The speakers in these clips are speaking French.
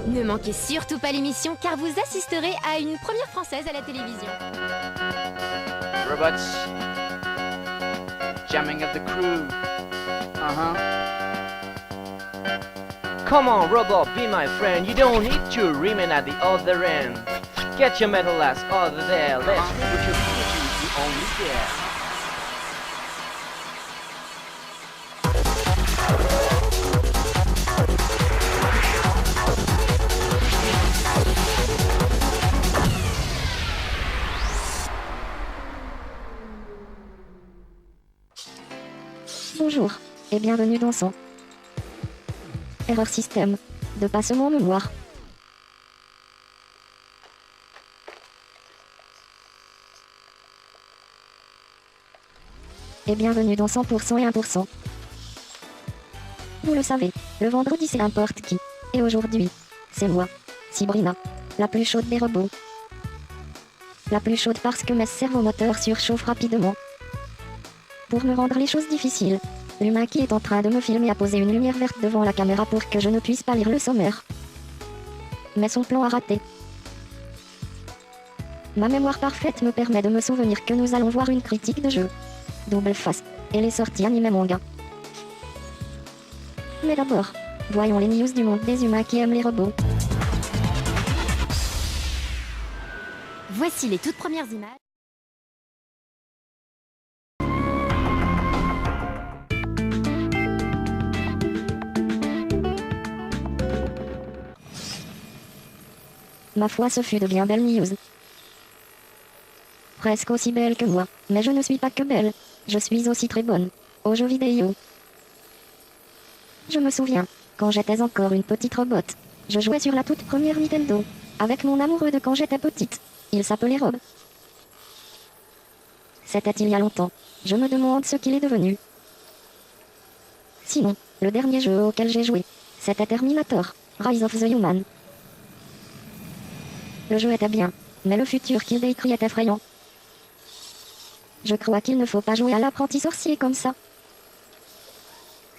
Ne manquez surtout pas l'émission car vous assisterez à une première française à la télévision. Robots. Jamming of the crew. Come on, robot, be my friend. You don't need to remain at the other end. Get your metal ass over there. Let's reboot your future, you only dare. Bonjour, et bienvenue dans son Erreur système de passement mémoire. Et bienvenue dans 100% et 1%. Vous le savez, le vendredi c'est n'importe qui. Et aujourd'hui, c'est moi, Sabrina, la plus chaude des robots. La plus chaude parce que mes servomoteurs surchauffent rapidement. Pour me rendre les choses difficiles, l'humain qui est en train de me filmer a posé une lumière verte devant la caméra pour que je ne puisse pas lire le sommaire. Mais son plan a raté. Ma mémoire parfaite me permet de me souvenir que nous allons voir une critique de jeu. Double face. Et les sorties animées manga. Mais d'abord, voyons les news du monde des humains qui aiment les robots. Voici les toutes premières images. Ma foi, ce fut de bien belles news. Presque aussi belle que moi, mais je ne suis pas que belle, je suis aussi très bonne aux jeux vidéo. Je me souviens, quand j'étais encore une petite robot, je jouais sur la toute première Nintendo, avec mon amoureux de quand j'étais petite. Il s'appelait Rob. C'était il y a longtemps. Je me demande ce qu'il est devenu. Sinon, le dernier jeu auquel j'ai joué, c'était Terminator, Rise of the Human. Le jeu était bien, mais le futur qu'il décrit est effrayant. Je crois qu'il ne faut pas jouer à l'apprenti sorcier comme ça.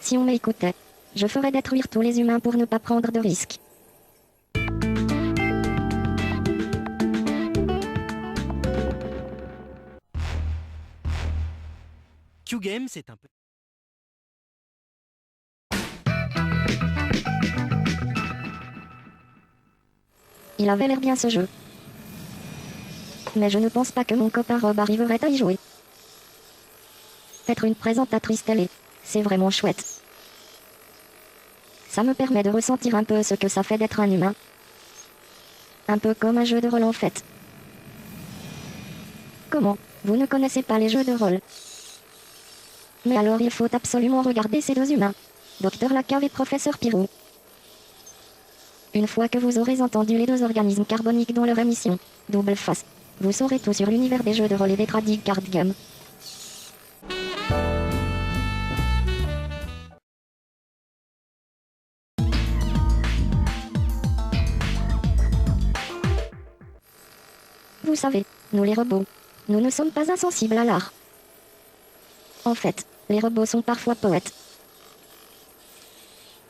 Si on m'écoutait, je ferais détruire tous les humains pour ne pas prendre de risques. Q-Game, c'est un peu... Il avait l'air bien ce jeu. Mais je ne pense pas que mon copain Rob arriverait à y jouer. Être une présentatrice télé, c'est vraiment chouette. Ça me permet de ressentir un peu ce que ça fait d'être un humain. Un peu comme un jeu de rôle en fait. Comment, vous ne connaissez pas les jeux de rôle? Mais alors il faut absolument regarder ces deux humains, Docteur Lacave et Professeur Pirou. Une fois que vous aurez entendu les deux organismes carboniques dans leur émission, Double Face, vous saurez tout sur l'univers des jeux de rôle et des trading card games. Vous savez, nous les robots, nous ne sommes pas insensibles à l'art. En fait, les robots sont parfois poètes.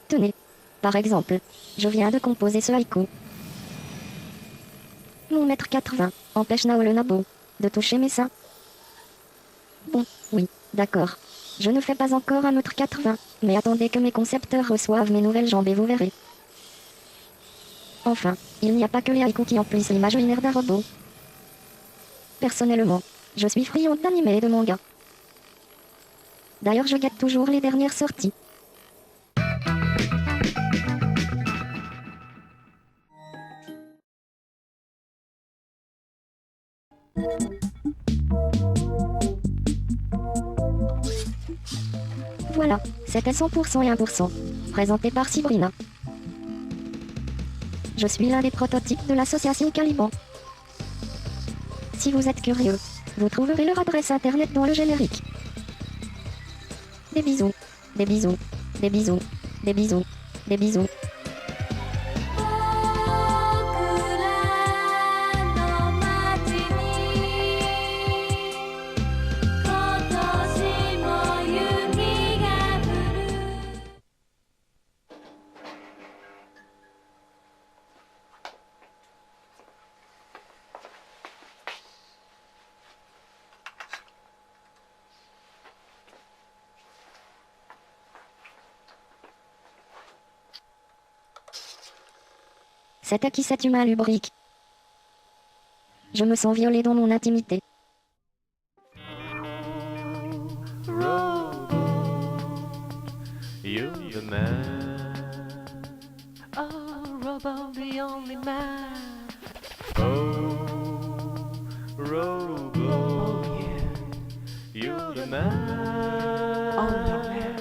Tenez, par exemple, je viens de composer ce haïku. Mon mètre 80 empêche Nao le nabo de toucher mes seins. Bon, oui, d'accord. Je ne fais pas encore 1m80, mais attendez que mes concepteurs reçoivent mes nouvelles jambes et vous verrez. Enfin, il n'y a pas que les haïkus qui emplissent l'imaginaire d'un robot. Personnellement, je suis friande d'anime et de manga. D'ailleurs, je guette toujours les dernières sorties. Voilà, c'était 100% et 1%, présenté par Sabrina. Je suis l'un des prototypes de l'association Caliban. Si vous êtes curieux, vous trouverez leur adresse internet dans le générique. Des bisous, des bisous, des bisous, des bisous, des bisous. C'est à qui cet humain lubrique. Je me sens violée dans mon intimité. You're the man. Oh, Robo, the only man. Oh, Robo. Oh, yeah. You're the man. Oh, the man.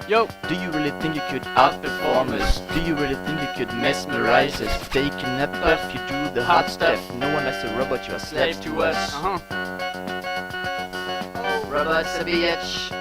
Yo, do you really think you could outperform us? Do you really think you could mesmerize us? Taking a puff, you do the hot stuff. No one likes a robot, you're a slave to us. Oh, robot's a bitch.